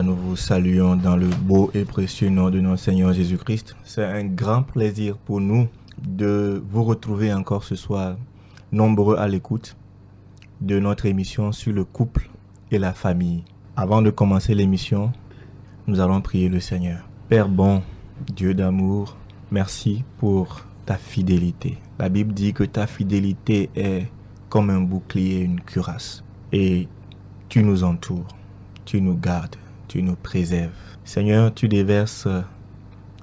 Nous vous saluons dans le beau et précieux nom de notre Seigneur Jésus-Christ. C'est un grand plaisir pour nous de vous retrouver encore ce soir, nombreux à l'écoute de notre émission sur le couple et la famille. Avant de commencer l'émission, nous allons prier le Seigneur. Père bon, Dieu d'amour, merci pour ta fidélité. La Bible dit que ta fidélité est comme un bouclier, une cuirasse. Et tu nous entoures, tu nous gardes, tu nous préserves. Seigneur, tu déverses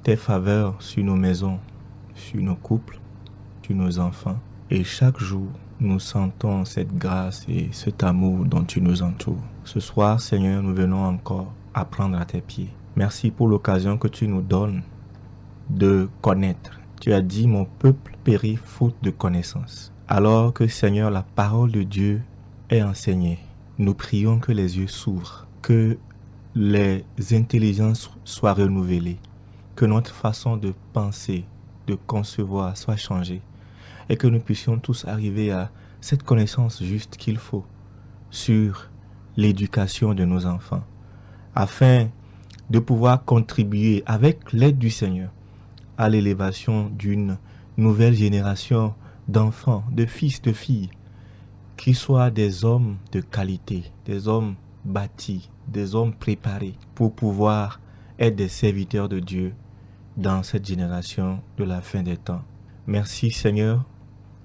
tes faveurs sur nos maisons, sur nos couples, sur nos enfants. Et chaque jour, nous sentons cette grâce et cet amour dont tu nous entoures. Ce soir, Seigneur, nous venons encore apprendre à tes pieds. Merci pour l'occasion que tu nous donnes de connaître. Tu as dit, mon peuple périt faute de connaissance. Alors que, Seigneur, la parole de Dieu est enseignée, nous prions que les yeux s'ouvrent, que les intelligences soient renouvelées, que notre façon de penser, de concevoir soit changée et que nous puissions tous arriver à cette connaissance juste qu'il faut sur l'éducation de nos enfants, afin de pouvoir contribuer avec l'aide du Seigneur à l'élévation d'une nouvelle génération d'enfants, de fils, de filles, qui soient des hommes de qualité, des hommes bâtis, des hommes préparés pour pouvoir être des serviteurs de Dieu dans cette génération de la fin des temps. Merci Seigneur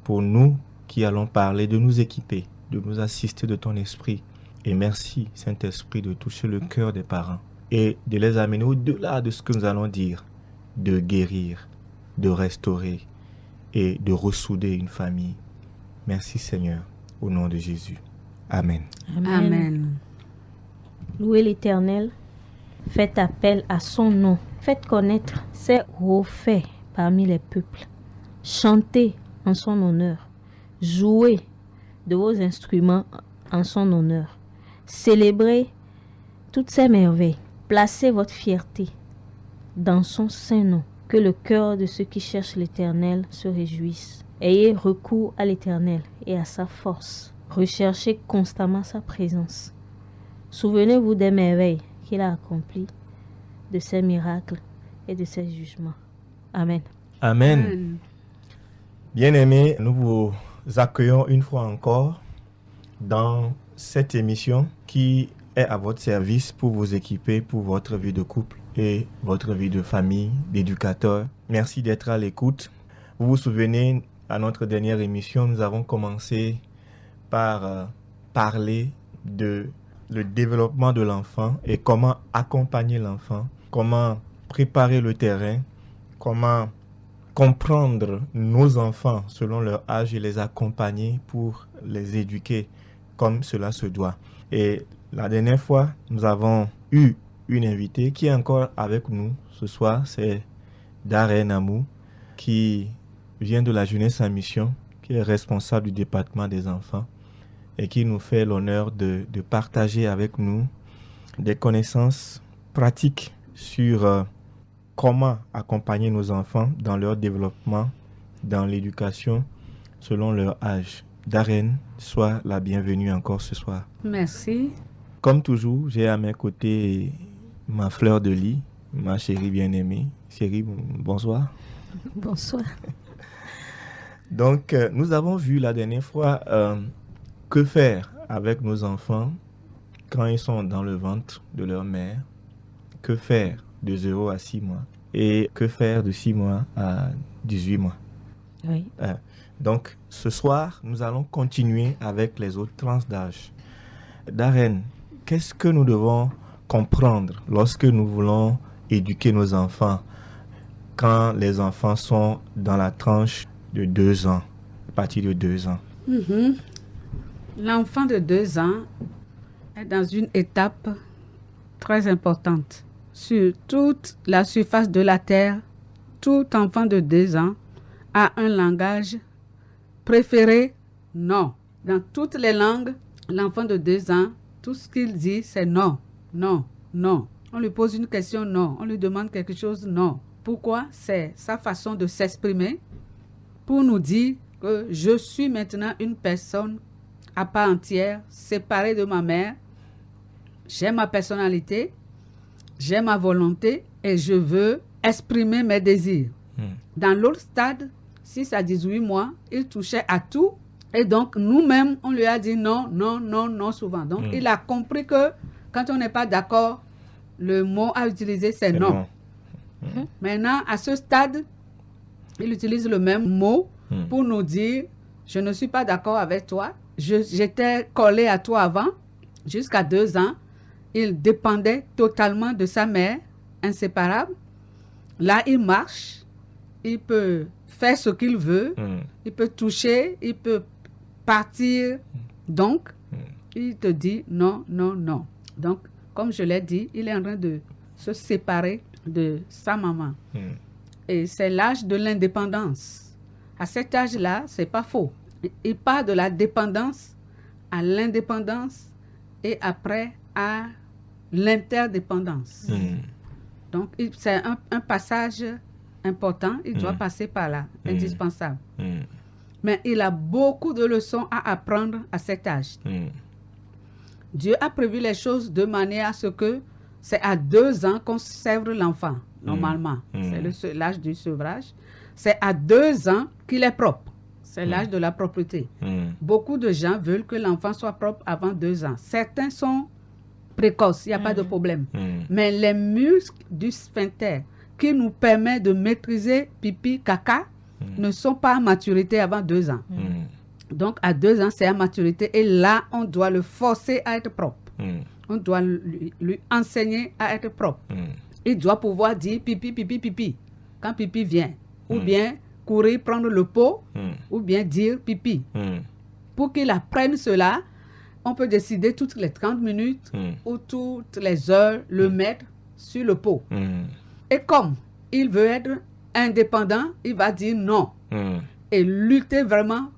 pour nous qui allons parler, de nous équiper, de nous assister de ton esprit. Et merci Saint-Esprit de toucher le cœur des parents et de les amener au-delà de ce que nous allons dire, de guérir, de restaurer et de ressouder une famille. Merci Seigneur, au nom de Jésus. Amen. Amen. Louez l'Éternel, faites appel à son nom, faites connaître ses hauts faits parmi les peuples. Chantez en son honneur, jouez de vos instruments en son honneur. Célébrez toutes ses merveilles, placez votre fierté dans son saint nom. Que le cœur de ceux qui cherchent l'Éternel se réjouisse. Ayez recours à l'Éternel et à sa force. Recherchez constamment sa présence. Souvenez-vous des merveilles qu'il a accomplies, de ses miracles et de ses jugements. Amen. Amen. Bien-aimés, nous vous accueillons une fois encore dans cette émission qui est à votre service pour vous équiper pour votre vie de couple et votre vie de famille, d'éducateur. Merci d'être à l'écoute. Vous vous souvenez, à notre dernière émission, nous avons commencé par parler de le développement de l'enfant et comment accompagner l'enfant, comment préparer le terrain, comment comprendre nos enfants selon leur âge et les accompagner pour les éduquer comme cela se doit. Et la dernière fois, nous avons eu une invitée qui est encore avec nous ce soir, c'est Darren Amou, qui vient de la Jeunesse en Mission, qui est responsable du département des enfants et qui nous fait l'honneur de partager avec nous des connaissances pratiques sur comment accompagner nos enfants dans leur développement, dans l'éducation, selon leur âge. Darren, sois la bienvenue encore ce soir. Merci. Comme toujours, j'ai à mes côtés ma fleur de lis, ma chérie bien-aimée. Chérie, bonsoir. Bonsoir. Donc, nous avons vu la dernière fois que faire avec nos enfants quand ils sont dans le ventre de leur mère, que faire de 0 à 6 mois et que faire de 6 mois à 18 mois. Oui. Donc, ce soir, nous allons continuer avec les autres tranches d'âge. Darren, qu'est-ce que nous devons comprendre lorsque nous voulons éduquer nos enfants quand les enfants sont dans la tranche de 2 ans, à partir de 2 ans? L'enfant de 2 ans est dans une étape très importante. Sur toute la surface de la terre, tout enfant de 2 ans a un langage préféré, non. Dans toutes les langues, l'enfant de 2 ans, tout ce qu'il dit, c'est non, non, non. On lui pose une question, non. On lui demande quelque chose, non. Pourquoi? C'est sa façon de s'exprimer pour nous dire que je suis maintenant une personne à part entière, séparée de ma mère. J'ai ma personnalité, j'ai ma volonté et je veux exprimer mes désirs. Dans l'autre stade, 6 à 18 mois, il touchait à tout. Et donc, nous-mêmes, on lui a dit non, non, non, non souvent. Donc, il a compris que quand on n'est pas d'accord, le mot à utiliser, c'est non. Maintenant, à ce stade, il utilise le même mot pour nous dire, je ne suis pas d'accord avec toi. J'étais collé à toi avant, jusqu'à 2 ans. Il dépendait totalement de sa mère, inséparable. Là, il marche, il peut faire ce qu'il veut, il peut toucher, il peut partir. Donc, il te dit non, non, non. Donc, comme je l'ai dit, il est en train de se séparer de sa maman. Et c'est l'âge de l'indépendance. À cet âge-là, c'est pas faux. Il part de la dépendance à l'indépendance et après à l'interdépendance. Donc, c'est un passage important. Il doit passer par là, indispensable. Mais il a beaucoup de leçons à apprendre à cet âge. Dieu a prévu les choses de manière à ce que c'est à 2 ans qu'on sèvre l'enfant, normalement. C'est l'âge du sevrage. C'est à 2 ans qu'il est propre. C'est l'âge de la propreté. Beaucoup de gens veulent que l'enfant soit propre avant 2 ans. Certains sont précoces, il n'y a pas de problème. Mais les muscles du sphincter qui nous permettent de maîtriser pipi, caca, ne sont pas à maturité avant 2 ans. Donc, à 2 ans, c'est à maturité. Et là, on doit le forcer à être propre. On doit lui enseigner à être propre. Il doit pouvoir dire pipi, pipi, pipi, quand pipi vient. Ou bien courir, prendre le pot, ou bien dire pipi. Pour qu'il apprenne cela, on peut décider toutes les 30 minutes ou toutes les heures le mettre sur le pot. Et comme il veut être indépendant, il va dire non. Et lutter vraiment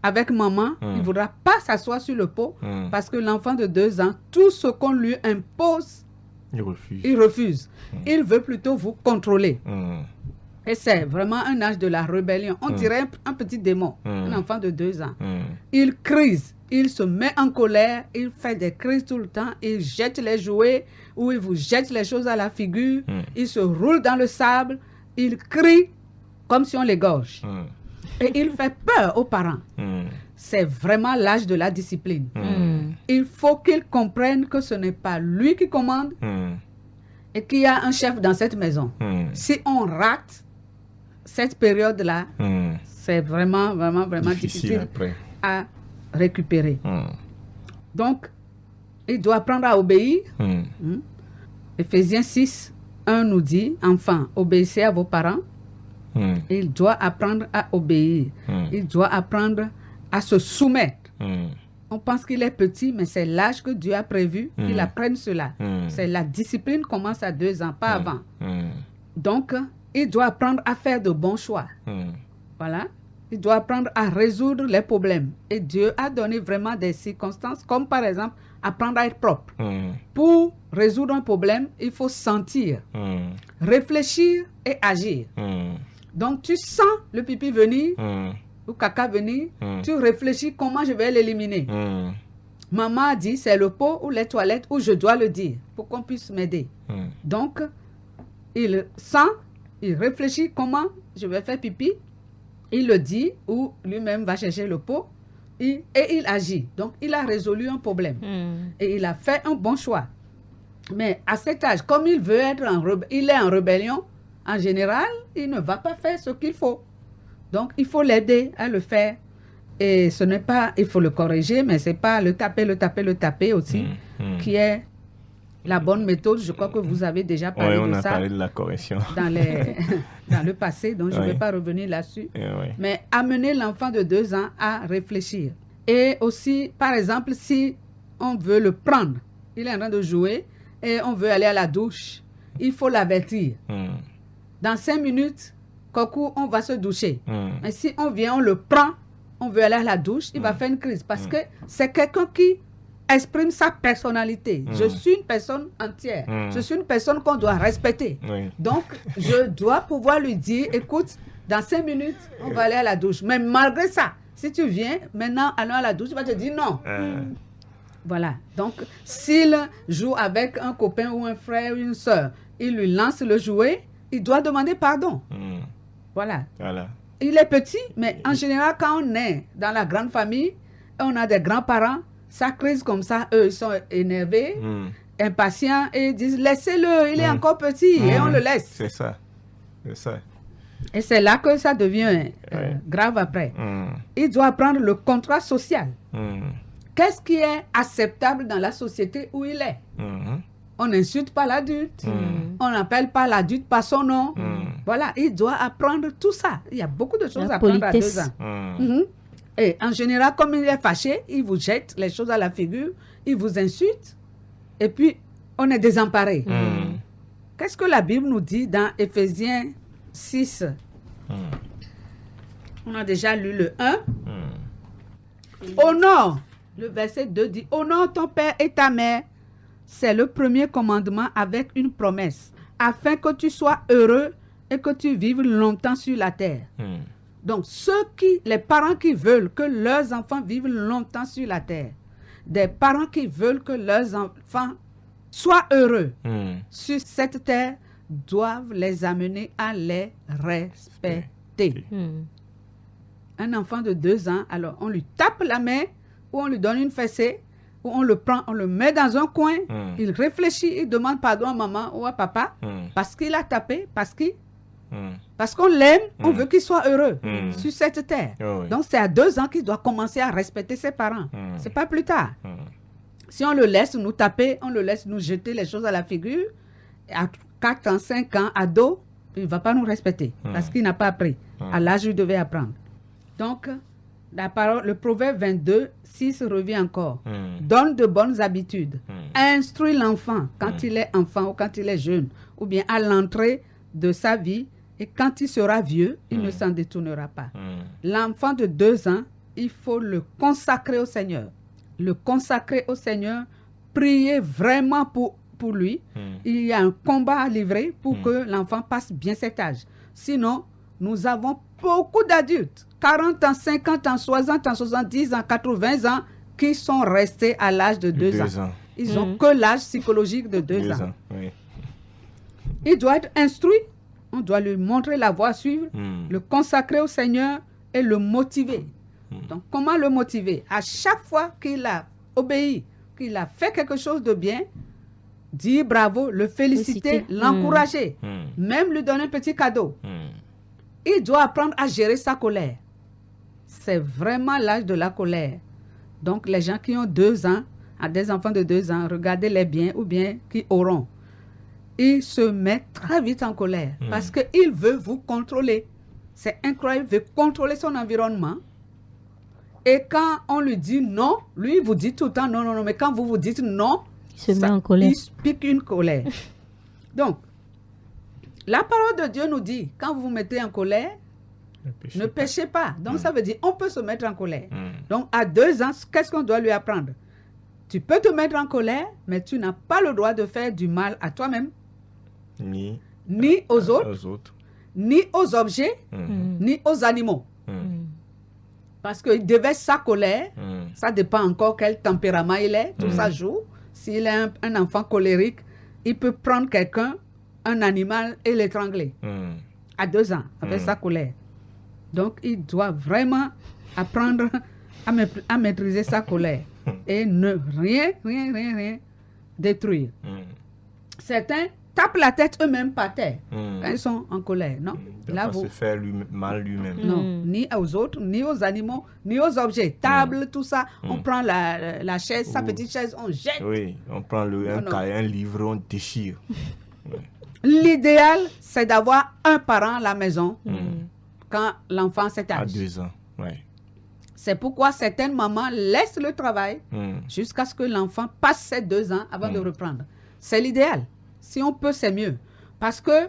avec maman, il ne voudra pas s'asseoir sur le pot parce que l'enfant de 2 ans, tout ce qu'on lui impose, il refuse. Il veut plutôt vous contrôler. Et c'est vraiment un âge de la rébellion. On dirait un petit démon, un enfant de 2 ans. Il crise, il se met en colère, il fait des crises tout le temps, il jette les jouets ou il vous jette les choses à la figure, il se roule dans le sable, il crie comme si on l'égorge. Et il fait peur aux parents. C'est vraiment l'âge de la discipline. Il faut qu'il comprenne que ce n'est pas lui qui commande et qu'il y a un chef dans cette maison. Si on rate cette période-là, c'est vraiment, vraiment, vraiment difficile à récupérer. Donc, il doit apprendre à obéir. Éphésiens 6, 1 nous dit, enfants, obéissez à vos parents. Il doit apprendre à obéir. Il doit apprendre à se soumettre. On pense qu'il est petit, mais c'est l'âge que Dieu a prévu qu'il apprenne cela. C'est la discipline commence à 2 ans, pas avant. Donc, il doit apprendre à faire de bons choix. Voilà. Il doit apprendre à résoudre les problèmes. Et Dieu a donné vraiment des circonstances, comme par exemple, apprendre à être propre. Pour résoudre un problème, il faut sentir, réfléchir et agir. Donc, tu sens le pipi venir, ou caca venir, tu réfléchis comment je vais l'éliminer. Maman a dit, c'est le pot ou les toilettes, ou je dois le dire, pour qu'on puisse m'aider. Donc, il sent, il réfléchit comment je vais faire pipi, il le dit, ou lui-même va chercher le pot, et il agit. Donc, il a résolu un problème. Et il a fait un bon choix. Mais à cet âge, comme il veut être il est en rébellion, en général, il ne va pas faire ce qu'il faut. Donc, il faut l'aider à le faire. Et ce n'est pas, il faut le corriger, mais ce n'est pas le taper aussi, qui est la bonne méthode. Je crois que vous avez déjà parlé de ça. Oui, on a parlé de la correction. Dans le passé, donc je ne vais pas revenir là-dessus. Mais amener l'enfant de 2 ans à réfléchir. Et aussi, par exemple, si on veut le prendre, il est en train de jouer et on veut aller à la douche, il faut l'avertir. Dans 5 minutes, coucou, on va se doucher. Mais si on vient, on le prend, on veut aller à la douche, il va faire une crise. Parce que c'est quelqu'un qui exprime sa personnalité. Je suis une personne entière. Je suis une personne qu'on doit respecter. Donc, je dois pouvoir lui dire, écoute, dans 5 minutes, on va aller à la douche. Mais malgré ça, si tu viens, maintenant, allons à la douche, il va te dire non. Voilà. Donc, s'il joue avec un copain ou un frère ou une soeur, il lui lance le jouet, il doit demander pardon. Voilà. Il est petit, mais en général, quand on est dans la grande famille, on a des grands-parents, ça crise comme ça, eux, ils sont énervés, impatients, et ils disent, laissez-le, il est encore petit, et on le laisse. C'est ça. Et c'est là que ça devient grave après. Il doit apprendre le contrat social. Qu'est-ce qui est acceptable dans la société où il est? On n'insulte pas l'adulte. On n'appelle pas l'adulte par son nom. Voilà, il doit apprendre tout ça. Il y a beaucoup de choses à apprendre à 2 ans. Et en général, comme il est fâché, il vous jette les choses à la figure, il vous insulte, et puis on est désemparé. Qu'est-ce que la Bible nous dit dans Éphésiens 6? On a déjà lu le 1. Honore, le verset 2 dit, honore ton père et ta mère. C'est le premier commandement avec une promesse, afin que tu sois heureux et que tu vives longtemps sur la terre. Donc, les parents qui veulent que leurs enfants vivent longtemps sur la terre, des parents qui veulent que leurs enfants soient heureux sur cette terre, doivent les amener à les respecter. Un enfant de 2 ans, alors on lui tape la main ou on lui donne une fessée, ou on le prend, on le met dans un coin, il réfléchit, il demande pardon à maman ou à papa parce qu'il a tapé, parce qu'on l'aime, on veut qu'il soit heureux sur cette terre. Donc c'est à 2 ans qu'il doit commencer à respecter ses parents. C'est pas plus tard. Si on le laisse nous taper, on le laisse nous jeter les choses à la figure, à 4 ans, 5 ans, ado, il ne va pas nous respecter parce qu'il n'a pas appris. À l'âge où il devait apprendre. Donc, la parole, le proverbe 22, 6 revient encore. Donne de bonnes habitudes. Instruis l'enfant quand il est enfant ou quand il est jeune, ou bien à l'entrée de sa vie, et quand il sera vieux, il ne s'en détournera pas. L'enfant de 2 ans, il faut le consacrer au Seigneur. Le consacrer au Seigneur, prier vraiment pour lui. Il y a un combat à livrer pour que l'enfant passe bien cet âge. Sinon, nous avons beaucoup d'adultes, 40 ans, 50 ans, 60 ans, 70 ans, 80 ans, qui sont restés à l'âge de 2 ans. Ils n'ont que l'âge psychologique de 2 ans. Il doit être instruit. On doit lui montrer la voie à suivre, le consacrer au Seigneur et le motiver. Donc, comment le motiver? À chaque fois qu'il a obéi, qu'il a fait quelque chose de bien, dire bravo, le féliciter, l'encourager, même lui donner un petit cadeau. Il doit apprendre à gérer sa colère. C'est vraiment l'âge de la colère. Donc, les gens qui ont 2 ans, à des enfants de 2 ans, regardez-les bien ou bien qui auront. Il se met très vite en colère parce qu'il veut vous contrôler. C'est incroyable, il veut contrôler son environnement. Et quand on lui dit non, lui, il vous dit tout le temps non, non, non. Mais quand vous vous dites non, il se met en colère. Il pique une colère. Donc, la parole de Dieu nous dit, quand vous vous mettez en colère, ne péchez pas. Donc, ça veut dire, on peut se mettre en colère. Donc, à 2 ans, qu'est-ce qu'on doit lui apprendre? Tu peux te mettre en colère, mais tu n'as pas le droit de faire du mal à toi-même, ni aux autres, ni aux objets, ni aux animaux. Parce qu'il déverse sa colère, ça dépend encore quel tempérament il est, tout ça joue. S'il est un enfant colérique, il peut prendre quelqu'un, un animal, et l'étrangler. À 2 ans, avec sa colère. Donc, il doit vraiment apprendre à maîtriser sa colère et ne rien détruire. Certains tapent la tête eux-mêmes par terre quand ils sont en colère, non? Il ne doit pas se faire mal lui-même. Non, ni aux autres, ni aux animaux, ni aux objets. Table, tout ça, on prend la chaise, sa petite chaise, on jette. Oui, on prend un cahier, un livre, on déchire. L'idéal, c'est d'avoir un parent à la maison quand l'enfant s'est âge. À 2 ans, oui. C'est pourquoi certaines mamans laissent le travail jusqu'à ce que l'enfant passe ses 2 ans avant de reprendre. C'est l'idéal. Si on peut, c'est mieux. Parce que,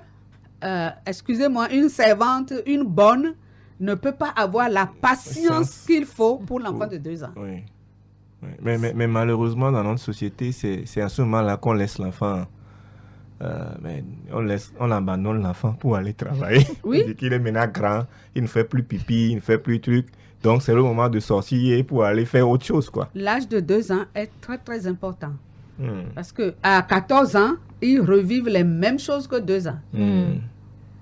excusez-moi, une servante, une bonne, ne peut pas avoir la patience qu'il faut pour l'enfant de 2 ans. Oui. Mais malheureusement, dans notre société, c'est à ce moment-là qu'on laisse l'enfant. On abandonne l'enfant pour aller travailler. Oui. Il dit qu'il est maintenant grand, il ne fait plus pipi, il ne fait plus truc. Donc, c'est le moment de sortir pour aller faire autre chose, quoi. L'âge de 2 ans est très, très important. Parce qu'à 14 ans, ils revivent les mêmes choses que 2 ans.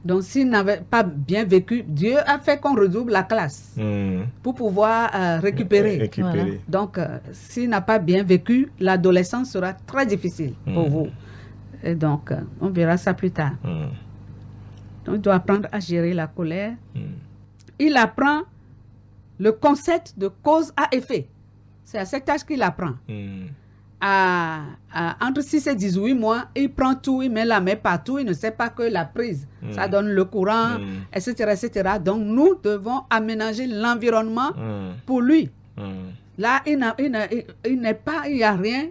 Donc, s'ils n'avaient pas bien vécu, Dieu a fait qu'on redouble la classe pour pouvoir récupérer. Voilà. Donc, s'il n'a pas bien vécu, l'adolescence sera très difficile pour vous. Et donc, on verra ça plus tard. Donc, il doit apprendre à gérer la colère. Il apprend le concept de cause à effet. C'est à cet âge qu'il apprend. Entre 6 et 18 mois, il prend tout, il met la main partout, il ne sait pas que la prise, ça donne le courant, etc., etc. Donc, nous devons aménager l'environnement pour lui. Là, il n'y a rien,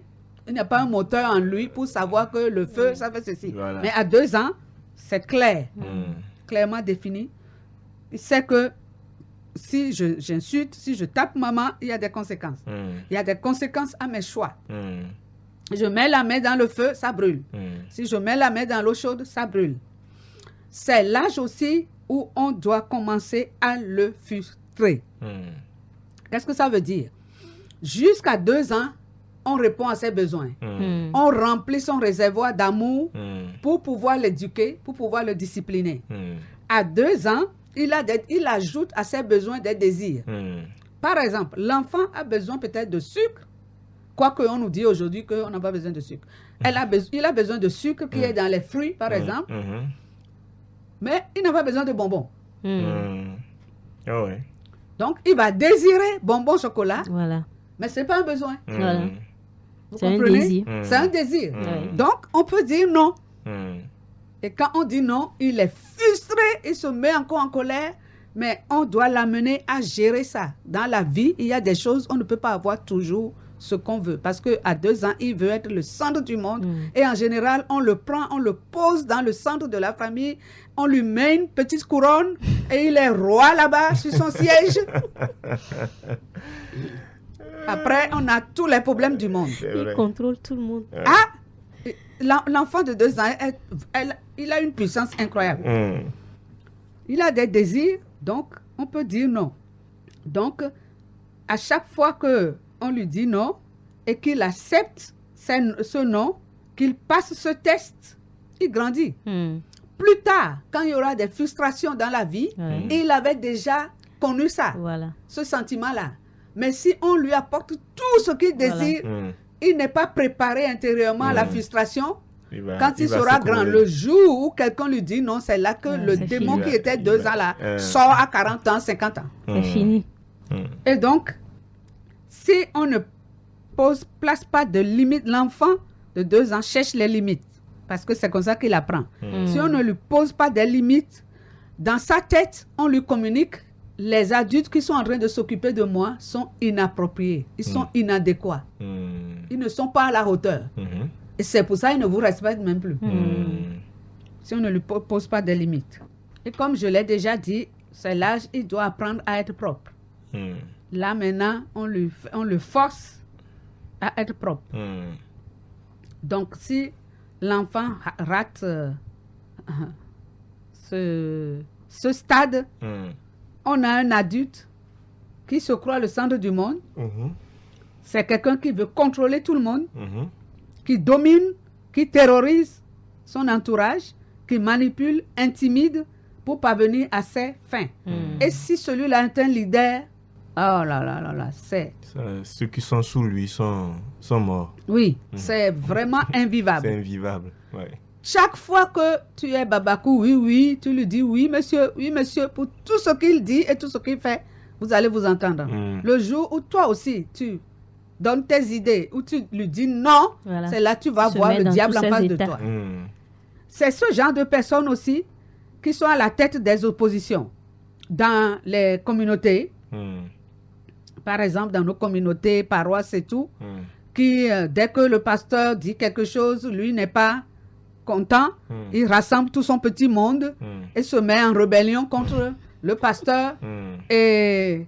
il n'y a pas un moteur en lui pour savoir que le feu, ça fait ceci. Voilà. Mais à 2 ans, c'est clair, clairement défini. Il sait que si j'insulte, si je tape maman, il y a des conséquences. Il y a des conséquences à mes choix. Je mets la main dans le feu, ça brûle. Si je mets la main dans l'eau chaude, ça brûle. C'est l'âge aussi où on doit commencer à le frustrer. Qu'est-ce que ça veut dire? Jusqu'à 2 ans, on répond à ses besoins. On remplit son réservoir d'amour pour pouvoir l'éduquer, pour pouvoir le discipliner. À 2 ans, il ajoute à ses besoins des désirs. Par exemple, l'enfant a besoin peut-être de sucre, quoique on nous dit aujourd'hui qu'on n'a pas besoin de sucre. Il a besoin de sucre qui est dans les fruits, par exemple, mais il n'a pas besoin de bonbons. Oh, ouais. Donc, il va désirer bonbons chocolat, Voilà. mais ce n'est pas un besoin. Voilà. Vous C'est un comprenez? désir. C'est un désir. Ouais. Donc, on peut dire non. Et quand on dit non, il est frustré, il se met encore en colère, mais on doit l'amener à gérer ça. Dans la vie, il y a des choses, on ne peut pas avoir toujours ce qu'on veut. Parce qu'à 2 ans, il veut être le centre du monde. Et en général, on le prend, on le pose dans le centre de la famille, on lui met une petite couronne et il est roi là-bas sur son siège. Après, on a tous les problèmes du monde. Il contrôle tout le monde. L'enfant de 2 ans, il a une puissance incroyable. Il a des désirs, donc on peut dire non. Donc, à chaque fois qu'on lui dit non et qu'il accepte ce non, qu'il passe ce test, il grandit. Plus tard, quand il y aura des frustrations dans la vie, il avait déjà connu ça, ce sentiment-là. Mais si on lui apporte tout ce qu'il désire, il n'est pas préparé intérieurement à la frustration. Quand il sera grand, le jour où quelqu'un lui dit non, c'est là que le démon qui était 2 ans là sort à 40 ans, 50 ans. C'est fini. Et donc, si on ne place pas de limite, l'enfant de 2 ans cherche les limites. Parce que c'est comme ça qu'il apprend. Si on ne lui pose pas des limites, dans sa tête, on lui communique les adultes qui sont en train de s'occuper de moi sont inappropriés. Ils sont inadéquats. Ils ne sont pas à la hauteur. Et c'est pour ça qu'ils ne vous respectent même plus. Si on ne lui pose pas de limites. Et comme je l'ai déjà dit, c'est l'âge, il doit apprendre à être propre. Là maintenant, on le force à être propre. Donc si l'enfant rate ce stade, on a un adulte qui se croit le centre du monde. C'est quelqu'un qui veut contrôler tout le monde, qui domine, qui terrorise son entourage, qui manipule, intimide pour parvenir à ses fins. Et si celui-là est un leader, oh là là là là, c'est... Ceux qui sont sous lui sont morts. Oui, c'est vraiment invivable. C'est invivable, ouais. Chaque fois que tu es Babakou, oui, tu lui dis oui monsieur, pour tout ce qu'il dit et tout ce qu'il fait, vous allez vous entendre. Le jour où toi aussi, tu donnes tes idées, où tu lui dis non, c'est là que tu vas voir le diable en face de toi. C'est ce genre de personnes aussi qui sont à la tête des oppositions dans les communautés. Par exemple, dans nos communautés, paroisses et tout, qui, dès que le pasteur dit quelque chose, lui n'est pas content, il rassemble tout son petit monde et se met en rébellion contre le pasteur. Et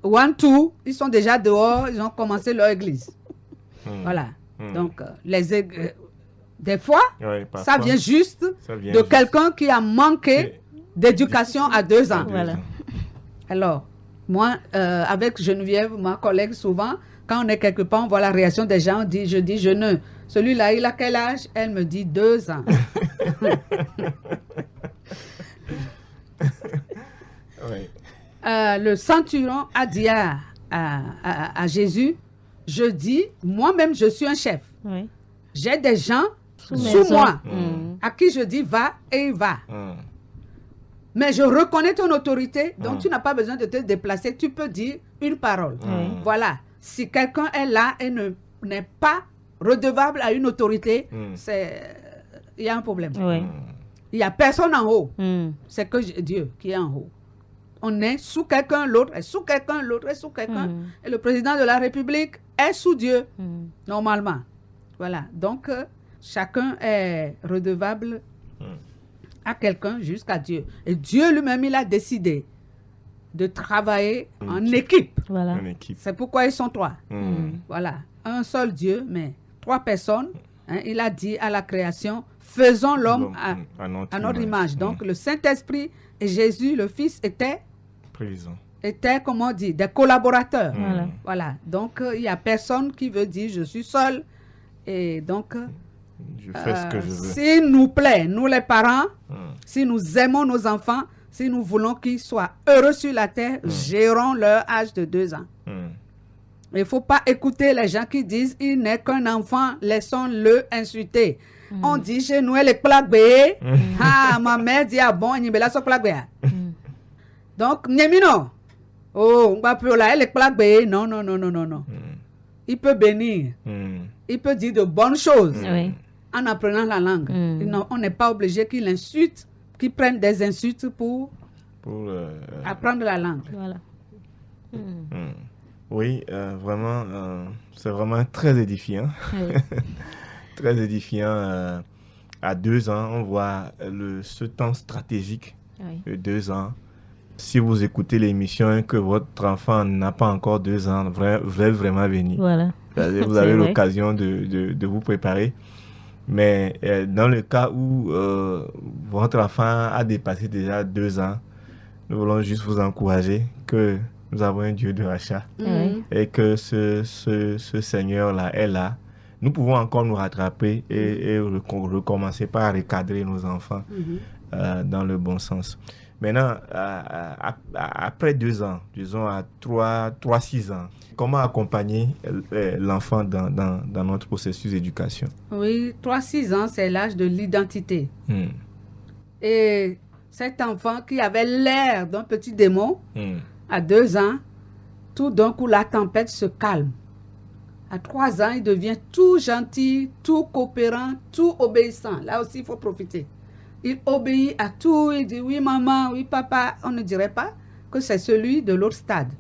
one, two, ils sont déjà dehors, ils ont commencé leur église. Voilà. Donc, des fois, ça vient juste de quelqu'un qui a manqué d'éducation à 2 ans. Voilà. Alors, Moi, avec Geneviève, ma collègue, souvent, quand on est quelque part, on voit la réaction des gens, je dis je ne. Celui-là, il a quel âge? Elle me dit 2 ans. Oui. Le centurion a dit à Jésus, je dis, moi-même, je suis un chef. Oui. J'ai des gens Sous sous moi, Mm. à qui je dis va et il va. Mais je reconnais ton autorité, donc tu n'as pas besoin de te déplacer, tu peux dire une parole. Voilà. Si quelqu'un est là et n'est pas redevable à une autorité, il y a un problème. Oui. Il n'y a personne en haut. Mm. C'est que Dieu qui est en haut. On est sous quelqu'un, l'autre est sous quelqu'un, l'autre est sous quelqu'un. Et le président de la République est sous Dieu, normalement. Voilà. Donc, chacun est redevable à quelqu'un jusqu'à Dieu. Et Dieu lui-même, il a décidé de travailler en équipe. Voilà. Une équipe. C'est pourquoi ils sont 3. Voilà. Un seul Dieu, mais 3 personnes. Hein, il a dit à la création, faisons l'homme à notre image. Donc, le Saint-Esprit et Jésus, le Fils, étaient, comment on dit, des collaborateurs. Voilà. Donc, il n'y a personne qui veut dire, je suis seul. Et donc, je fais ce que je veux. S'il nous plaît, nous les parents, si nous aimons nos enfants, si nous voulons qu'ils soient heureux sur la terre, gérons leur âge de 2 ans. Il ne faut pas écouter les gens qui disent il n'est qu'un enfant, laissons-le insulter. On dit chez nous, elle est plaguée. Ah, ma mère dit ah bon, il est plaguée. Donc, Némino, oh, on va plus là, elle est plaguée. Non. Il peut bénir. Il peut dire de bonnes choses en apprenant la langue. On n'est pas obligé qu'il insulte, qu'il prenne des insultes pour apprendre la langue. Voilà. Oui, vraiment, c'est vraiment très édifiant. Oui. Très édifiant. À 2 ans, on voit ce temps stratégique de 2 ans. Si vous écoutez l'émission et que votre enfant n'a pas encore 2 ans, vous êtes vraiment béni. Voilà. Vous avez l'occasion de vous préparer. Mais dans le cas où votre enfant a dépassé déjà 2 ans, nous voulons juste vous encourager que nous avons un Dieu de rachat et que ce Seigneur-là est là. Nous pouvons encore nous rattraper et recommencer par recadrer nos enfants dans le bon sens. Maintenant, après 2 ans, disons à 3-6 ans, comment accompagner l'enfant dans notre processus d'éducation? Oui, 3-6 ans, c'est l'âge de l'identité. Et cet enfant qui avait l'air d'un petit démon, à 2 ans, tout d'un coup, la tempête se calme. À 3 ans, il devient tout gentil, tout coopérant, tout obéissant. Là aussi, il faut profiter. Il obéit à tout, il dit oui maman, oui papa. On ne dirait pas que c'est celui de l'autre stade.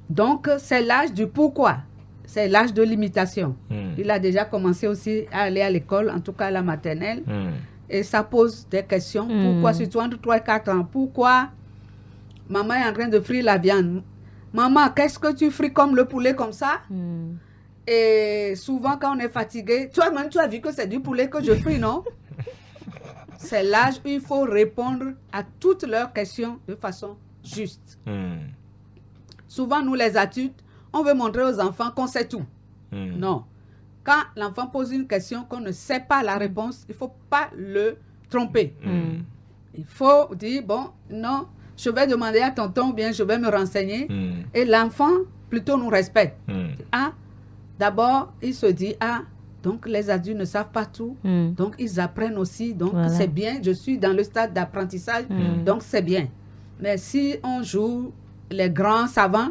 Donc, c'est l'âge du pourquoi. C'est l'âge de l'imitation. Il a déjà commencé aussi à aller à l'école, en tout cas à la maternelle. Et ça pose des questions. Pourquoi, surtout entre 3 et 4 ans, pourquoi maman est en train de frire la viande? Maman, qu'est-ce que tu frites comme le poulet comme ça? Et souvent, quand on est fatigué, toi-même, tu as vu que c'est du poulet que je fris, non? C'est l'âge où il faut répondre à toutes leurs questions de façon juste. Souvent, nous, les adultes, on veut montrer aux enfants qu'on sait tout. Non. Quand l'enfant pose une question qu'on ne sait pas la réponse, il ne faut pas le tromper. Il faut dire, bon, non, je vais demander à tonton ou bien je vais me renseigner. Et l'enfant, plutôt, nous respecte. Ah, d'abord, il se dit, ah, donc les adultes ne savent pas tout. Donc, ils apprennent aussi. Donc, c'est bien. Je suis dans le stade d'apprentissage. Donc, c'est bien. Mais si on joue les grands savants,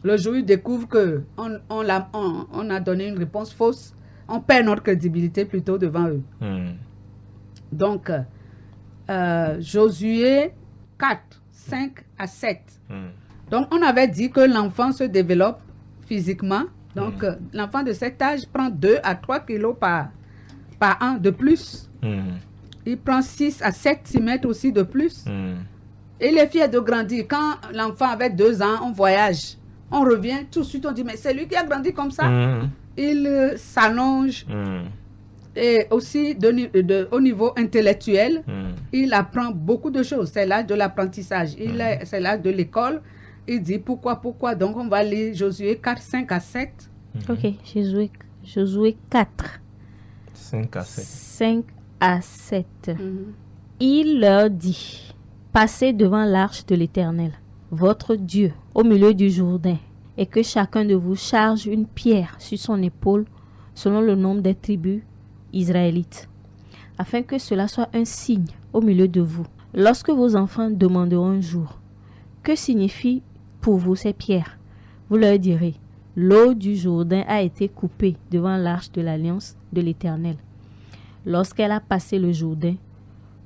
le jour où ils découvrent qu'on a donné une réponse fausse, on perd notre crédibilité plutôt devant eux. Donc, Josué 4, 5 à 7. Donc, on avait dit que l'enfant se développe physiquement. Donc, l'enfant de cet âge prend 2 à 3 kilos par an de plus. Il prend 6 à 7 cm aussi de plus. Et les filles de grandir. Quand l'enfant avait 2 ans, on voyage. On revient, tout de suite on dit, mais c'est lui qui a grandi comme ça. Il s'allonge. Et aussi, au niveau intellectuel, il apprend beaucoup de choses. C'est l'âge de l'apprentissage. C'est l'âge de l'école. il dit pourquoi. Donc, on va lire Josué 4, 5 à 7. Ok, Josué 4, 5 à 7. 5 à 7. Il leur dit, passez devant l'arche de l'Éternel, votre Dieu, au milieu du Jourdain, et que chacun de vous charge une pierre sur son épaule, selon le nombre des tribus israélites, afin que cela soit un signe au milieu de vous. Lorsque vos enfants demanderont un jour, que signifient pour vous ces pierres? Vous leur direz, l'eau du Jourdain a été coupée devant l'arche de l'alliance de l'Éternel. Lorsqu'elle a passé le Jourdain,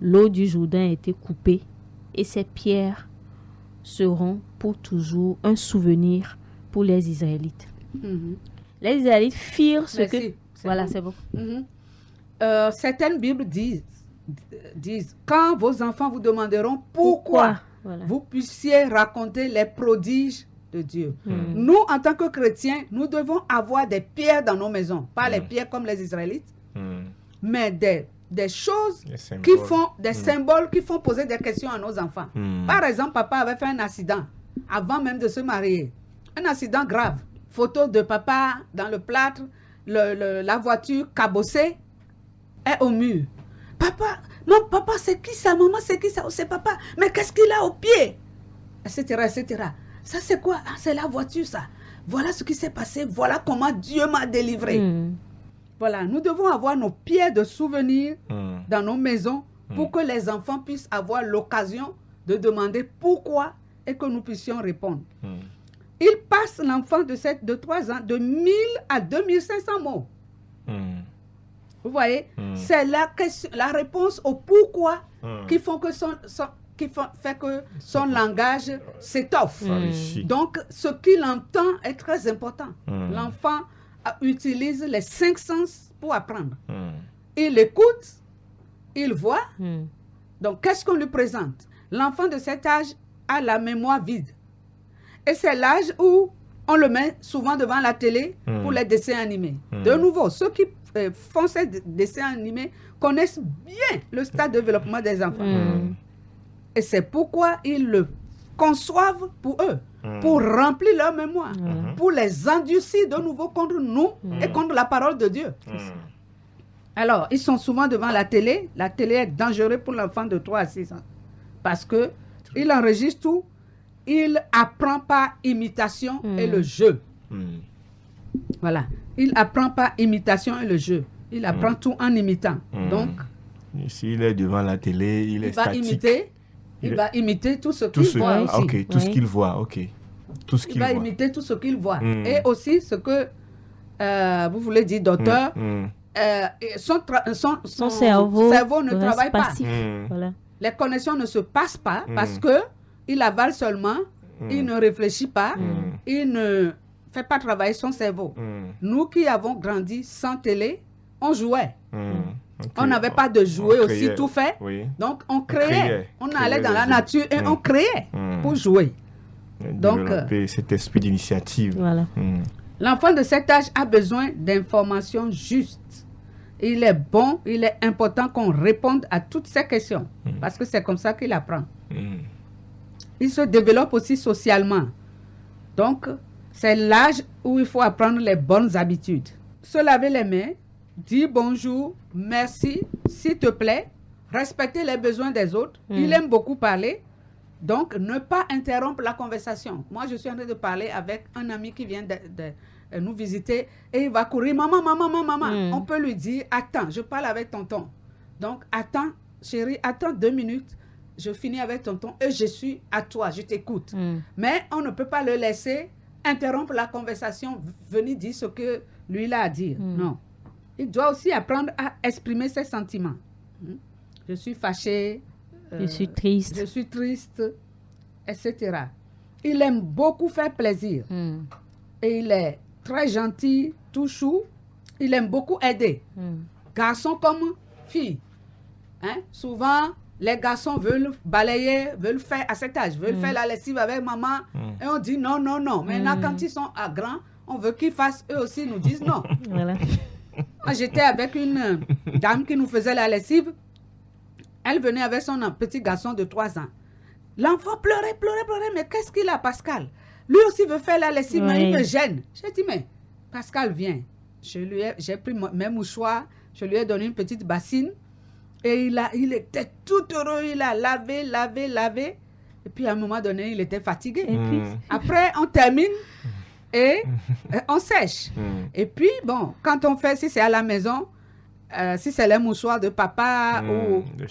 l'eau du Jourdain a été coupée et ces pierres seront pour toujours un souvenir pour les Israélites. Les Israélites firent ce Merci, que... c'est Voilà, bon. c'est bon. Certaines Bibles disent, quand vos enfants vous demanderont pourquoi Voilà. vous puissiez raconter les prodiges de Dieu. Nous, en tant que chrétiens, nous devons avoir des pierres dans nos maisons. Pas les pierres comme les Israélites, mais des choses qui font, des symboles qui font poser des questions à nos enfants. Par exemple, papa avait fait un accident avant même de se marier. Un accident grave. Photo de papa dans le plâtre, la voiture cabossée est au mur. Papa, non, papa, c'est qui ça? Maman, c'est qui ça? Oh, c'est papa. Mais qu'est-ce qu'il a au pied? Etc., etc. Ça, c'est quoi? Ah, c'est la voiture, ça. Voilà ce qui s'est passé. Voilà comment Dieu m'a délivré. Voilà, nous devons avoir nos pierres de souvenirs dans nos maisons pour que les enfants puissent avoir l'occasion de demander pourquoi et que nous puissions répondre. Il passe l'enfant de 3 ans de 1000 à 2500 mots. Vous voyez, c'est la réponse au pourquoi qui font que fait que son langage s'étoffe. Donc, ce qu'il entend est très important. L'enfant utilise les 5 sens pour apprendre. Il écoute, il voit. Donc, qu'est-ce qu'on lui présente? L'enfant de cet âge a la mémoire vide. Et c'est l'âge où on le met souvent devant la télé pour les dessins animés. De nouveau, ceux qui font ces dessins animés connaissent bien le stade de développement des enfants. Et c'est pourquoi ils le conçoivent pour eux, pour remplir leur mémoire, pour les endurcir de nouveau contre nous et contre la parole de Dieu. Alors, ils sont souvent devant la télé. La télé est dangereuse pour l'enfant de 3 à 6 ans parce qu'il enregistre tout. Il apprend par imitation et le jeu. Voilà. Il apprend par imitation et le jeu. Il apprend tout en imitant. Donc, s'il est devant la télé, il est statique. Il va imiter tout ce qu'il voit aussi. Ok, tout ce qu'il voit, ok. Tout ce qu'il voit. Il va imiter tout ce qu'il voit. Et aussi ce que vous voulez dire, docteur, son cerveau ne travaille pas. Voilà. Les connexions ne se passent pas parce que il avale seulement, il ne réfléchit pas, il ne fait pas travailler son cerveau. Nous qui avons grandi sans télé, on jouait. On n'avait pas de jouets aussi tout fait. Donc on créait. On allait dans la nature et on créait pour jouer. Donc, développer cet esprit d'initiative. Voilà. L'enfant de cet âge a besoin d'informations justes. Il est bon, il est important qu'on réponde à toutes ces questions parce que c'est comme ça qu'il apprend. Il se développe aussi socialement. Donc, c'est l'âge où il faut apprendre les bonnes habitudes. Se laver les mains, dire bonjour, merci, s'il te plaît, respecter les besoins des autres. Il aime beaucoup parler. Donc, ne pas interrompre la conversation. Moi, je suis en train de parler avec un ami qui vient de nous visiter et il va courir, maman. On peut lui dire, attends, je parle avec tonton. Donc, attends, chérie, attends 2 minutes. Je finis avec tonton et je suis à toi, je t'écoute. Mais on ne peut pas le laisser interrompre la conversation, venir dire ce que lui a à dire. Non. Il doit aussi apprendre à exprimer ses sentiments. Je suis fâché. Je suis triste. Etc. Il aime beaucoup faire plaisir. Et il est très gentil, tout chou. Il aime beaucoup aider. Garçon comme fille. Souvent, les garçons veulent balayer, veulent faire à cet âge, veulent faire la lessive avec maman. Et on dit non. Maintenant, quand ils sont grands, on veut qu'ils fassent, eux aussi nous disent non. Voilà. Moi, j'étais avec une dame qui nous faisait la lessive. Elle venait avec son petit garçon de 3 ans. L'enfant pleurait, mais qu'est-ce qu'il a, Pascal? Lui aussi veut faire la lessive, mais il me gêne. J'ai dit, mais Pascal, viens. J'ai pris mes mouchoirs, je lui ai donné une petite bassine, et il était tout heureux, il a lavé. Et puis, à un moment donné, il était fatigué. Et puis, après, on termine et on sèche. Et puis, bon, quand on fait, si c'est à la maison, si c'est les mouchoirs de papa ou les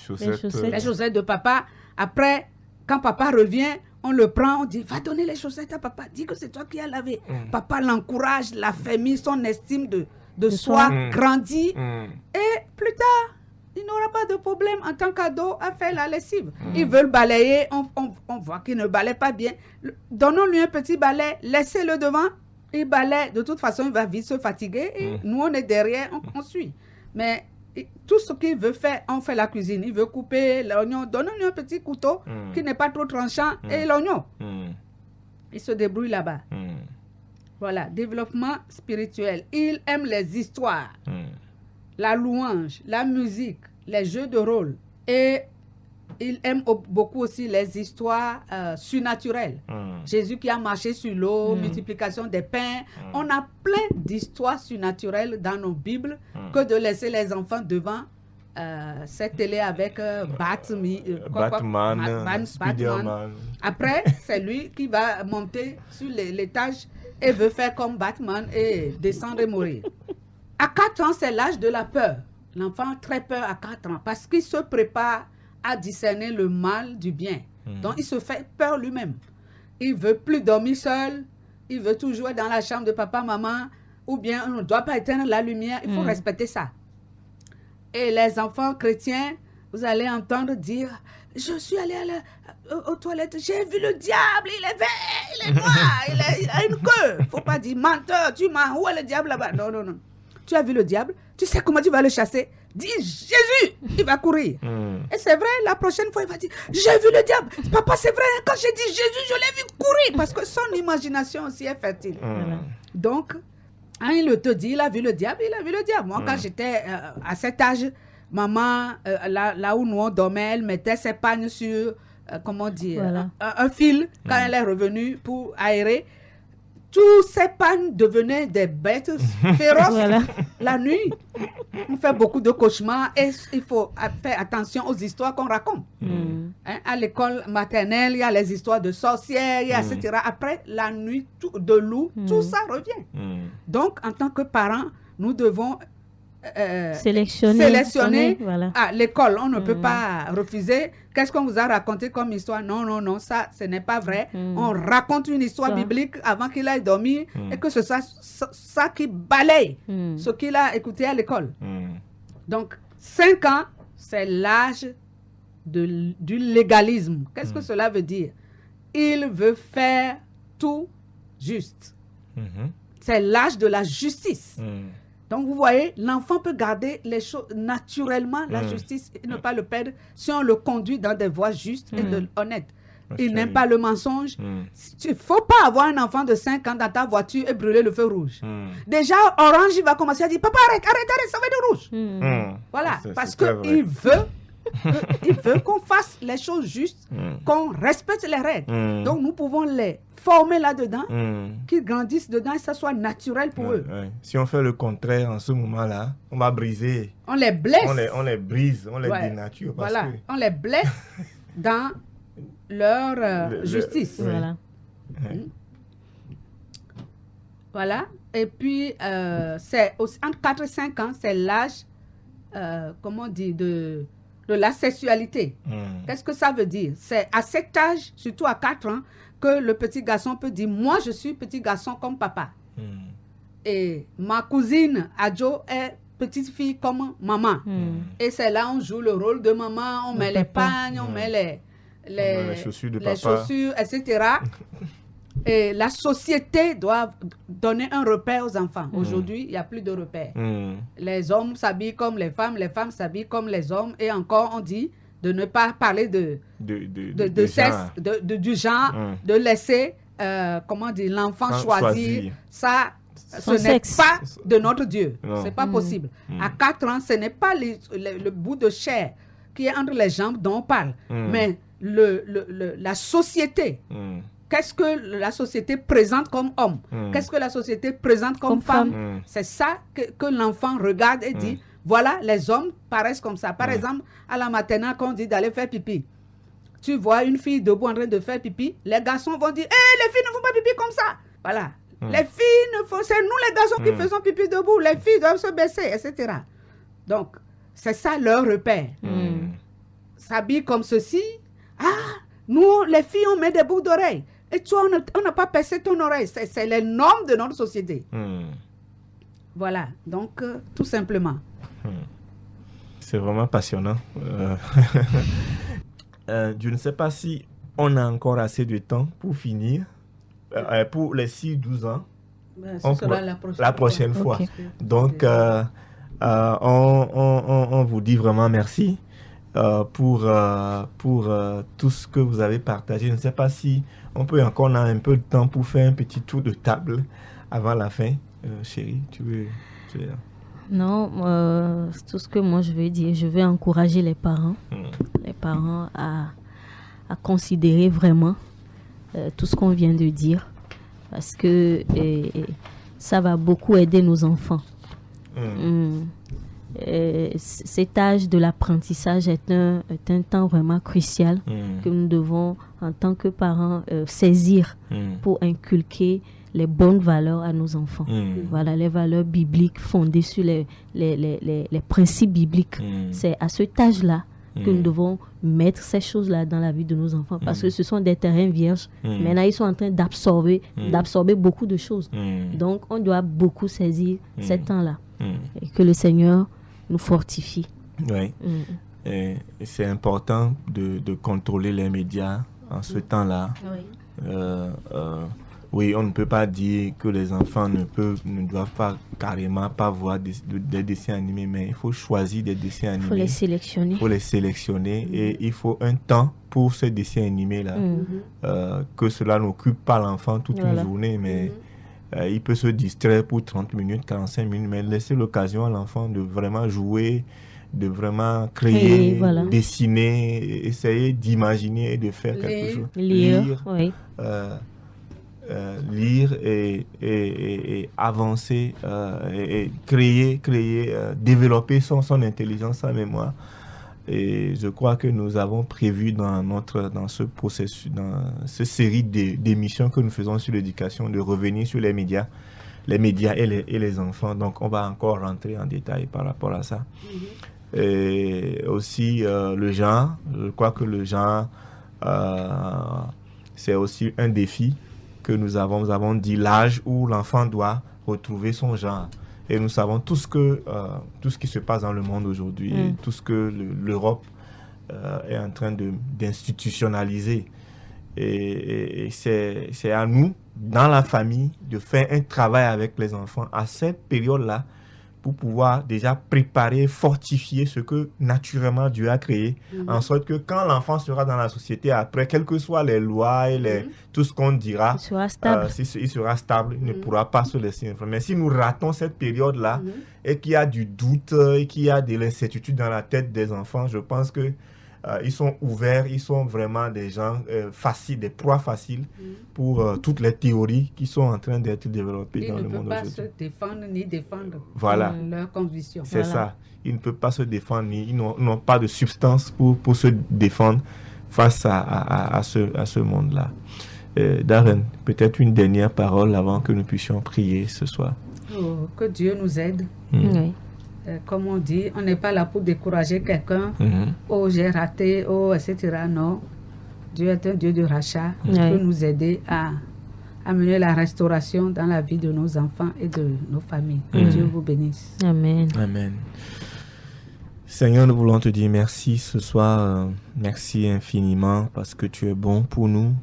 chaussettes de papa, après, quand papa revient, on le prend, on dit, va donner les chaussettes à papa, dis que c'est toi qui as lavé. Papa l'encourage, la famille, son estime de soi grandit. Et plus tard, il n'aura pas de problème en tant qu'ado à faire la lessive. Ils veulent balayer, on voit qu'il ne balaye pas bien. Donnons-lui un petit balai, laissez-le devant, il balaye. De toute façon, il va vite se fatiguer. Et nous, on est derrière, on suit. Mais tout ce qu'il veut faire, on fait la cuisine. Il veut couper l'oignon, donnons-lui un petit couteau qui n'est pas trop tranchant et l'oignon. Il se débrouille là-bas. Voilà, développement spirituel. Il aime les histoires. La louange, la musique, les jeux de rôle. Et il aime beaucoup aussi les histoires surnaturelles. Jésus qui a marché sur l'eau, multiplication des pains. On a plein d'histoires surnaturelles dans nos Bibles que de laisser les enfants devant cette télé avec Batman. Après, c'est lui qui va monter sur l'étage et veut faire comme Batman et descendre et mourir. À 4 ans, c'est l'âge de la peur. L'enfant a très peur à 4 ans parce qu'il se prépare à discerner le mal du bien. Donc, il se fait peur lui-même. Il ne veut plus dormir seul. Il veut toujours être dans la chambre de papa, maman. Ou bien, on ne doit pas éteindre la lumière. Il faut respecter ça. Et les enfants chrétiens, vous allez entendre dire, je suis allé aux toilettes, j'ai vu le diable, il est vert, il est noir, il a une queue. Il ne faut pas dire, menteur, tu mens, où est le diable là-bas? Non. Tu as vu le diable, tu sais comment tu vas le chasser. Dis Jésus, il va courir. Et c'est vrai, la prochaine fois, il va dire, j'ai vu le diable. Papa, c'est vrai, quand j'ai dit Jésus, je l'ai vu courir. Parce que son imagination aussi est fertile. Donc, hein, il te dit, il a vu le diable. Moi, quand j'étais à cet âge, maman, là où nous on dormait, elle mettait ses pagnes sur, un fil. Quand elle est revenue pour aérer, tous ces pannes devenaient des bêtes féroces. La nuit, on fait beaucoup de cauchemars et il faut faire attention aux histoires qu'on raconte. Hein, à l'école maternelle, il y a les histoires de sorcières, etc. Après, la nuit de loup, tout ça revient. Donc, en tant que parents, nous devons sélectionner à l'école. On ne peut pas refuser. Qu'est-ce qu'on vous a raconté comme histoire? Non, ça, ce n'est pas vrai. On raconte une histoire biblique avant qu'il aille dormir et que ce soit ça qui balaye ce qu'il a écouté à l'école. Donc, 5 ans, c'est l'âge du légalisme. Qu'est-ce que cela veut dire? Il veut faire tout juste. C'est l'âge de la justice. Donc, vous voyez, l'enfant peut garder les choses naturellement, la justice, et ne pas le perdre si on le conduit dans des voies justes et honnêtes. Il n'aime pas le mensonge. Il ne faut pas avoir un enfant de 5 ans dans ta voiture et brûler le feu rouge. Déjà, Orange, il va commencer à dire, papa, arrête, ça va être rouge. Voilà, parce qu'il veut qu'on fasse les choses justes, qu'on respecte les règles. Donc, nous pouvons les former là-dedans, qu'ils grandissent dedans et que ça soit naturel pour eux. Si on fait le contraire en ce moment-là, on va briser. On les blesse. On les brise, on les dénature. Voilà, on les blesse dans leur justice. Voilà. Et puis, c'est aussi, entre 4 et 5 ans, c'est l'âge, de la sexualité. Qu'est-ce que ça veut dire? C'est à cet âge, surtout à 4 ans, que le petit garçon peut dire, moi, je suis petit garçon comme papa. Et ma cousine, Adjo, est petite fille comme maman. Et c'est là on joue le rôle de maman, on met les pagnes, on met les chaussures de les papa. chaussures, etc. Et la société doit donner un repère aux enfants. Aujourd'hui, il n'y a plus de repère. Les hommes s'habillent comme les femmes s'habillent comme les hommes. Et encore, on dit de ne pas parler de sexe, du genre, de laisser l'enfant choisir. Ça, ce n'est pas de notre Dieu. Ce n'est pas possible. À 4 ans, ce n'est pas le bout de chair qui est entre les jambes dont on parle. Mais la société. Qu'est-ce que la société présente comme homme? Qu'est-ce que la société présente comme femme? C'est ça que l'enfant regarde et dit, voilà, les hommes paraissent comme ça. Par exemple, à la maternelle, quand on dit d'aller faire pipi, tu vois une fille debout en train de faire pipi, les garçons vont dire, les filles ne font pas pipi comme ça. Voilà. Les filles c'est nous les garçons qui faisons pipi debout. Les filles doivent se baisser, etc. Donc, c'est ça leur repère. S'habille comme ceci. Nous, les filles, on met des boucles d'oreilles. Et toi, on n'a pas percé ton oreille. C'est les normes de notre société. Voilà. Donc, tout simplement. C'est vraiment passionnant. Je ne sais pas si on a encore assez de temps pour finir. Pour les 6-12 ans, ce sera la prochaine fois. Okay. Donc, on vous dit vraiment merci pour tout ce que vous avez partagé. Je ne sais pas si on a un peu de temps pour faire un petit tour de table avant la fin. Chérie, tu veux Non, tout ce que moi je veux dire, je veux encourager les parents à considérer vraiment tout ce qu'on vient de dire, parce que ça va beaucoup aider nos enfants. Cet âge de l'apprentissage est un temps vraiment crucial que nous devons, en tant que parents, saisir pour inculquer les bonnes valeurs à nos enfants. Voilà, les valeurs bibliques fondées sur les principes bibliques. C'est à cet âge-là que nous devons mettre ces choses-là dans la vie de nos enfants, parce que ce sont des terrains vierges. Maintenant, ils sont en train d'absorber beaucoup de choses. Donc, on doit beaucoup saisir ces temps-là. Et que le Seigneur nous fortifie. Oui. Et c'est important de contrôler les médias en ce temps-là. Oui, on ne peut pas dire que les enfants ne doivent pas carrément pas voir des dessins animés, mais il faut choisir des dessins animés. Il faut les sélectionner. Il faut les sélectionner et il faut un temps pour ces dessins animés-là. Que cela n'occupe pas l'enfant toute une journée, mais il peut se distraire pour 30 minutes, 45 minutes, mais laisser l'occasion à l'enfant de vraiment jouer, de vraiment créer, dessiner, essayer d'imaginer et de faire quelque chose. Lire, oui. Lire et avancer et créer, développer son intelligence, sa mémoire. Et je crois que nous avons prévu dans ce processus, dans cette série d'émissions que nous faisons sur l'éducation, de revenir sur les médias et les enfants. Donc on va encore rentrer en détail par rapport à ça. Et aussi le genre, je crois que le genre c'est aussi un défi que nous avons dit l'âge où l'enfant doit retrouver son genre. Et nous savons tout ce qui se passe dans le monde aujourd'hui, tout ce que l'Europe est en train d'institutionnaliser. Et c'est à nous, dans la famille, de faire un travail avec les enfants à cette période-là pour pouvoir déjà préparer, fortifier ce que naturellement Dieu a créé, en sorte que quand l'enfant sera dans la société après, quelles que soient les lois et tout ce qu'on dira, il sera stable, il ne pourra pas se laisser influencer. Mais si nous ratons cette période-là et qu'il y a du doute et qu'il y a de l'incertitude dans la tête des enfants, je pense que ils sont ouverts, ils sont vraiment des gens faciles, des proies faciles pour toutes les théories qui sont en train d'être développées dans le monde aujourd'hui. Ils ne peuvent pas se défendre ni défendre leurs convictions. C'est ça. Ils ne peuvent pas se défendre, ils n'ont pas de substance pour se défendre face à ce monde-là. Darren, peut-être une dernière parole avant que nous puissions prier ce soir. Que Dieu nous aide. Oui. Comme on dit, on n'est pas là pour décourager quelqu'un. Oh, j'ai raté, oh, etc. Non. Dieu est un Dieu de rachat. Il peut nous aider à amener la restauration dans la vie de nos enfants et de nos familles. Que Dieu vous bénisse. Amen. Amen. Seigneur, nous voulons te dire merci ce soir. Merci infiniment parce que tu es bon pour nous.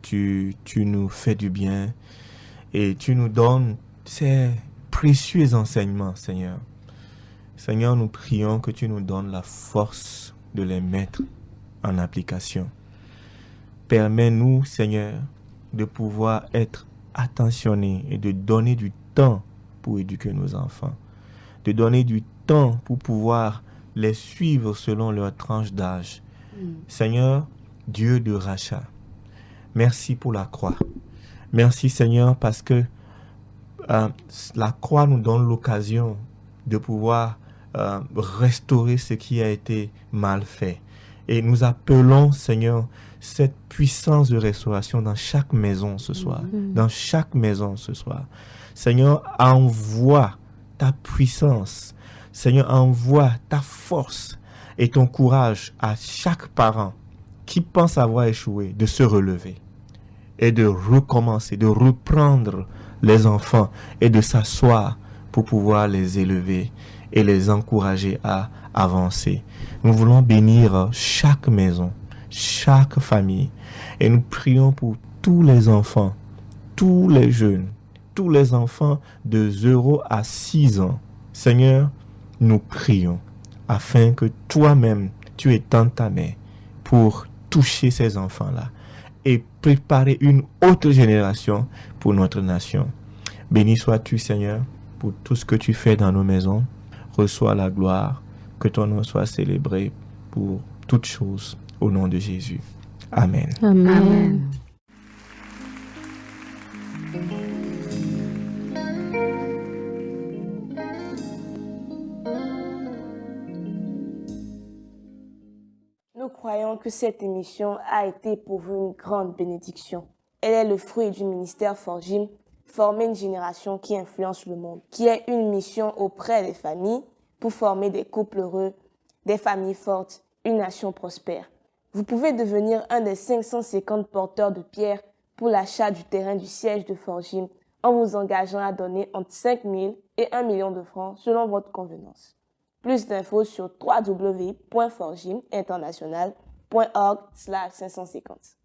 Tu nous fais du bien et tu nous donnes ces précieux enseignements, Seigneur. Seigneur, nous prions que tu nous donnes la force de les mettre en application. Permets-nous, Seigneur, de pouvoir être attentionnés et de donner du temps pour éduquer nos enfants. De donner du temps pour pouvoir les suivre selon leur tranche d'âge. Seigneur, Dieu de rachat. Merci pour la croix. Merci Seigneur parce que la croix nous donne l'occasion de pouvoir restaurer ce qui a été mal fait. Et nous appelons, Seigneur, cette puissance de restauration dans chaque maison ce soir. Dans chaque maison ce soir. Seigneur, envoie ta puissance. Seigneur, envoie ta force et ton courage à chaque parent qui pense avoir échoué de se relever et de recommencer, de reprendre les enfants et de s'asseoir pour pouvoir les élever et les encourager à avancer. Nous voulons bénir chaque maison, chaque famille et nous prions pour tous les enfants, tous les jeunes, tous les enfants de 0 à 6 ans. Seigneur, nous prions afin que toi-même, tu étendes ta main pour toucher ces enfants-là et préparer une autre génération pour notre nation. Béni sois-tu, Seigneur, pour tout ce que tu fais dans nos maisons. Reçois la gloire, que ton nom soit célébré pour toutes choses, au nom de Jésus. Amen. Amen. Amen. Nous croyons que cette émission a été pour vous une grande bénédiction. Elle est le fruit du ministère Forgim, former une génération qui influence le monde, qui est une mission auprès des familles pour former des couples heureux, des familles fortes, une nation prospère. Vous pouvez devenir un des 550 porteurs de pierres pour l'achat du terrain du siège de Forgim en vous engageant à donner entre 5 000 et 1 million de francs selon votre convenance. Plus d'infos sur www.forgiminternational.org/550.